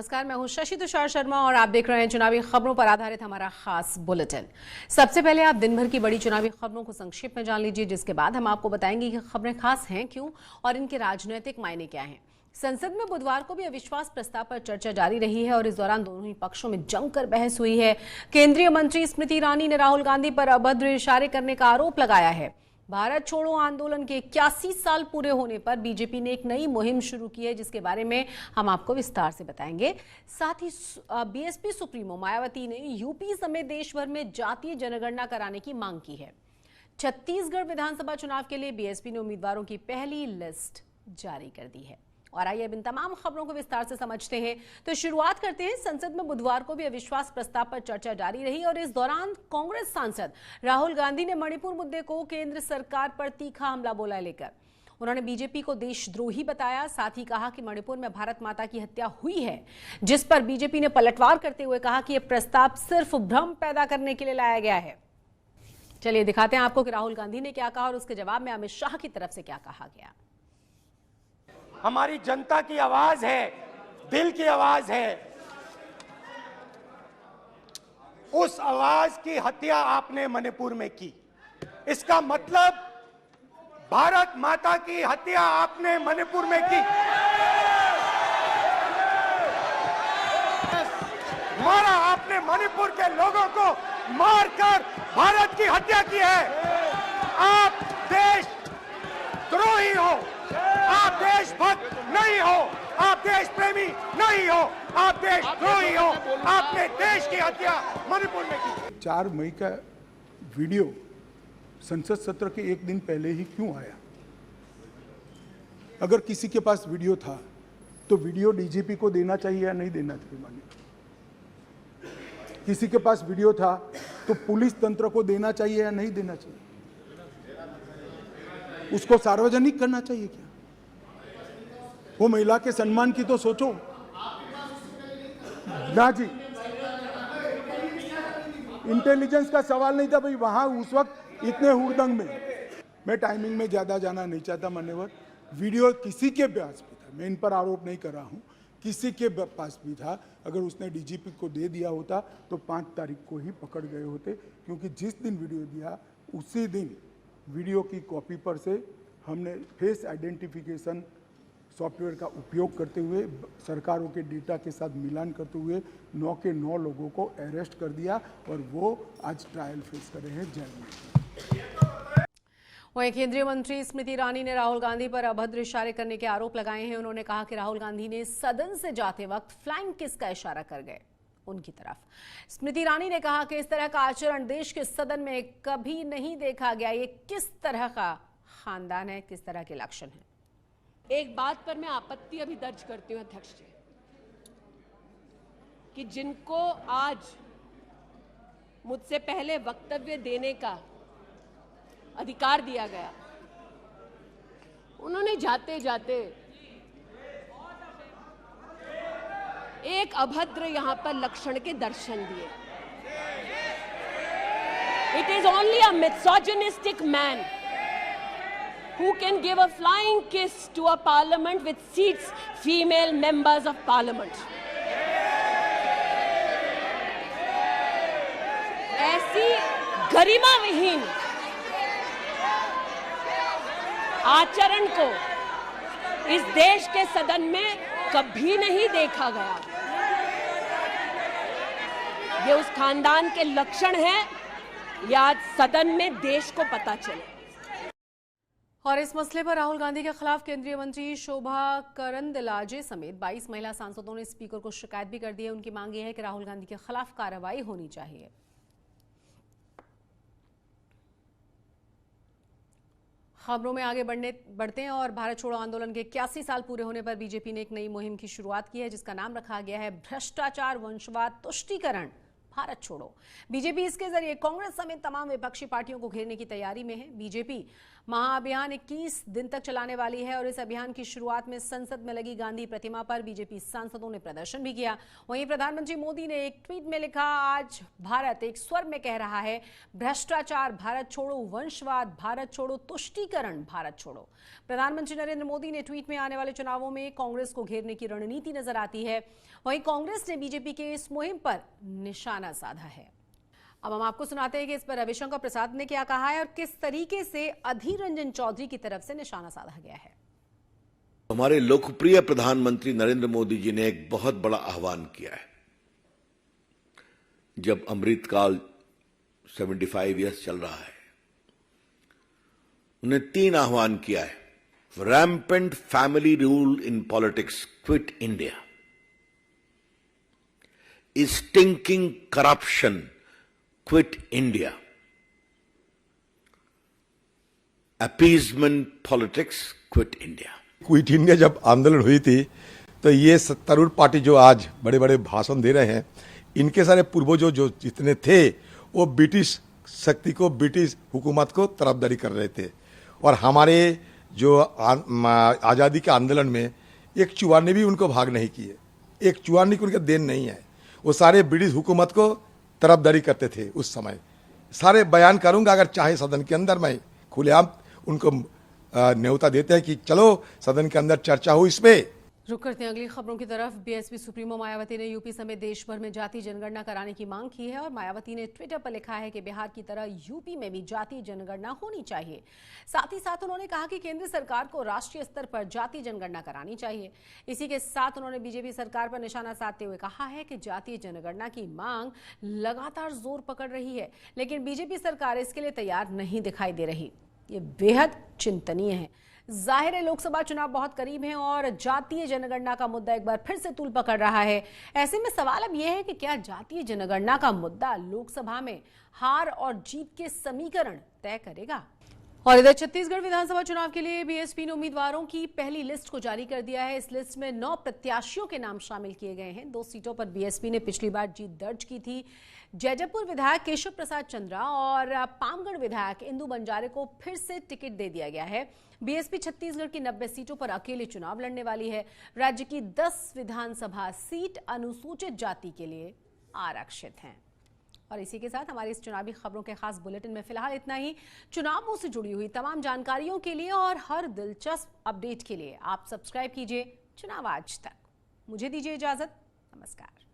नमस्कार, मैं हूं शशि तुषार शर्मा और आप देख रहे हैं चुनावी खबरों पर आधारित हमारा खास बुलेटिन। सबसे पहले आप दिन भर की बड़ी चुनावी खबरों को संक्षिप्त में जान लीजिए, जिसके बाद हम आपको बताएंगे कि खबरें खास हैं क्यों और इनके राजनीतिक मायने क्या हैं। संसद में बुधवार को भी अविश्वास प्रस्ताव पर चर्चा जारी रही है और इस दौरान दोनों ही पक्षों में जमकर बहस हुई है। केंद्रीय मंत्री स्मृति ईरानी ने राहुल गांधी पर अभद्र इशारे करने का आरोप लगाया है। भारत छोड़ो आंदोलन के 81 साल पूरे होने पर बीजेपी ने एक नई मुहिम शुरू की है, जिसके बारे में हम आपको विस्तार से बताएंगे। साथ ही बीएसपी सुप्रीमो मायावती ने यूपी समेत देश भर में जातीय जनगणना कराने की मांग की है। छत्तीसगढ़ विधानसभा चुनाव के लिए बीएसपी ने उम्मीदवारों की पहली लिस्ट जारी कर दी है। और आइए अब इन तमाम खबरों को विस्तार से समझते हैं। तो शुरुआत करते हैं। संसद में बुधवार को भी अविश्वास प्रस्ताव पर चर्चा जारी रही और इस दौरान कांग्रेस सांसद राहुल गांधी ने मणिपुर मुद्दे को केंद्र सरकार पर तीखा हमला बोला लेकर उन्होंने बीजेपी को देशद्रोही बताया। साथ ही कहा कि मणिपुर में भारत माता की हत्या हुई है, जिस पर बीजेपी ने पलटवार करते हुए कहा कि यह प्रस्ताव सिर्फ भ्रम पैदा करने के लिए लाया गया है। चलिए दिखाते हैं आपको कि राहुल गांधी ने क्या कहा और उसके जवाब में अमित शाह की तरफ से क्या कहा गया। हमारी जनता की आवाज है, दिल की आवाज है। उस आवाज की हत्या आपने मणिपुर में की। इसका मतलब भारत माता की हत्या आपने मणिपुर में की। मारा आपने मणिपुर के लोगों को, मारकर भारत की हत्या की है। आप देशद्रोही हो, आप देशभक्त नहीं हो, आप देश प्रेमी नहीं हो, आप देशद्रोही हो। आपने देश की हत्या मणिपुर में की। 4 मई का वीडियो संसद सत्र के एक दिन पहले ही क्यों आया? अगर किसी के पास वीडियो था तो वीडियो डीजीपी को देना चाहिए या नहीं देना चाहिए? मानिए किसी के पास वीडियो था तो पुलिस तंत्र को देना चाहिए या नहीं देना चाहिए? उसको सार्वजनिक करना चाहिए क्या? वो महिला के सम्मान की तो सोचो ना जी। इंटेलिजेंस का सवाल नहीं था भाई वहां उस वक्त इतने हुड़दंग में। मैं टाइमिंग में ज्यादा जाना नहीं चाहता मान्यवर। वीडियो किसी के पास भी था, मैं इन पर आरोप नहीं कर रहा हूं, किसी के पास भी था। अगर उसने डीजीपी को दे दिया होता तो 5 तारीख को ही पकड़ गए होते, क्योंकि जिस दिन वीडियो दिया उसी दिन वीडियो की कॉपी पर से हमने फेस आइडेंटिफिकेशन सॉफ्टवेयर का उपयोग करते हुए सरकारों के डेटा के साथ मिलान करते हुए 9 के 9 लोगों को अरेस्ट कर दिया और वो आज ट्रायल फेस कर रहे हैं जेल में। वहीं केंद्रीय मंत्री स्मृति ईरानी ने राहुल गांधी पर अभद्र इशारे करने के आरोप लगाए हैं। उन्होंने कहा कि राहुल गांधी ने सदन से जाते वक्त फ्लाइंग किस का इशारा कर गए उनकी तरफ। स्मृति ईरानी ने कहा कि इस तरह का आचरण देश के सदन में कभी नहीं देखा गया। ये किस तरह का खानदान है, किस तरह के लक्षण है? एक बात पर मैं आपत्ति अभी दर्ज करती हूं अध्यक्ष जी, कि जिनको आज मुझसे पहले वक्तव्य देने का अधिकार दिया गया, उन्होंने जाते जाते एक अभद्र यहां पर लक्षण के दर्शन दिए। It is only a misogynistic man who can give a flying kiss to a parliament which seats female members of parliament. ऐसी गरिमा विहीन आचरण को इस देश के सदन में कभी नहीं देखा गया। ये उस खानदान के लक्षण हैं, या आज सदन में देश को पता चले। और इस मसले पर राहुल गांधी के खिलाफ केंद्रीय मंत्री शोभा करंदलाजे समेत 22 महिला सांसदों ने स्पीकर को शिकायत भी कर दी है। उनकी मांग यह है कि राहुल गांधी के खिलाफ कार्रवाई होनी चाहिए। खबरों में आगे बढ़ते हैं और भारत छोड़ो आंदोलन के 81 साल पूरे होने पर बीजेपी ने एक नई मुहिम की शुरुआत की है, जिसका नाम रखा गया है भ्रष्टाचार वंशवाद तुष्टीकरण भारत छोड़ो। बीजेपी इसके जरिए कांग्रेस समेत तमाम विपक्षी पार्टियों को घेरने की तैयारी में है। बीजेपी महाअभियान 21 दिन तक चलाने वाली है और इस अभियान की शुरुआत में संसद में लगी गांधी प्रतिमा पर बीजेपी सांसदों ने प्रदर्शन भी किया। वहीं प्रधानमंत्री मोदी ने एक ट्वीट में लिखा, आज भारत एक स्वर में कह रहा है, भ्रष्टाचार भारत छोड़ो, वंशवाद भारत छोड़ो, तुष्टीकरण भारत छोड़ो। प्रधानमंत्री नरेंद्र मोदी ने ट्वीट में आने वाले चुनावों में कांग्रेस को घेरने की रणनीति नजर आती है। वहीं कांग्रेस ने बीजेपी के इस मुहिम पर निशाना साधा है। अब हम आपको सुनाते हैं कि इस पर रविशंकर प्रसाद ने क्या कहा है और किस तरीके से अधीर रंजन चौधरी की तरफ से निशाना साधा गया है। हमारे लोकप्रिय प्रधानमंत्री नरेंद्र मोदी जी ने एक बहुत बड़ा आह्वान किया है। जब अमृतकाल 75 ईयर्स चल रहा है, उन्हें 3 आह्वान किया है। Rampant family rule in politics, quit India. Stinking corruption, quit India. Appeasement politics, quit India. Quit India जब आंदोलन हुई थी तो ये तरुण पार्टी जो आज बड़े बड़े भाषण दे रहे हैं, इनके सारे पूर्वजों जो जितने थे वो ब्रिटिश शक्ति को, ब्रिटिश हुकूमत को तरफदारी कर रहे थे। और हमारे जो आज़ादी के आंदोलन में एक चुवानी भी उनको भाग नहीं किए, एक चुवानी को उनका देन नहीं है। वो सारे ब्रिटिश हुकूमत को तरफदारी करते थे उस समय। सारे बयान करूंगा, अगर चाहे सदन के अंदर मैं खुलेआम उनको न्योता देते हैं कि चलो सदन के अंदर चर्चा हो इस पे। रुक करते हैं अगली खबरों की तरफ। बीएसपी सुप्रीमो मायावती ने यूपी समेत देश भर में जाति जनगणना कराने की मांग की है और मायावती ने ट्विटर पर लिखा है कि बिहार की तरह यूपी में भी जाति जनगणना होनी चाहिए। साथ ही साथ उन्होंने कहा कि केंद्र सरकार को राष्ट्रीय स्तर पर जाति जनगणना करानी चाहिए। इसी के साथ उन्होंने बीजेपी सरकार पर निशाना साधते हुए कहा है कि जातीय जनगणना की मांग लगातार जोर पकड़ रही है, लेकिन बीजेपी सरकार इसके लिए तैयार नहीं दिखाई दे रही। ये बेहद चिंतनीय है। जाहिर है लोकसभा चुनाव बहुत करीब हैं और जातीय जनगणना का मुद्दा एक बार फिर से तूल पकड़ रहा है। ऐसे में सवाल अब यह है कि क्या जातीय जनगणना का मुद्दा लोकसभा में हार और जीत के समीकरण तय करेगा। और इधर छत्तीसगढ़ विधानसभा चुनाव के लिए बीएसपी ने उम्मीदवारों की पहली लिस्ट को जारी कर दिया है। इस लिस्ट में 9 प्रत्याशियों के नाम शामिल किए गए हैं। 2 सीटों पर बीएसपी ने पिछली बार जीत दर्ज की थी। जैजैपुर विधायक केशव प्रसाद चंद्रा और पामगढ़ विधायक इंदु बंजारे को फिर से टिकट दे दिया गया है। बीएसपी छत्तीसगढ़ की 90 सीटों पर अकेले चुनाव लड़ने वाली है। राज्य की 10 विधानसभा सीट अनुसूचित जाति के लिए आरक्षित हैं। और इसी के साथ हमारी इस चुनावी खबरों के खास बुलेटिन में फिलहाल इतना ही। चुनावों से जुड़ी हुई तमाम जानकारियों के लिए और हर दिलचस्प अपडेट के लिए आप सब्सक्राइब कीजिए चुनाव आज तक। मुझे दीजिए इजाजत। नमस्कार।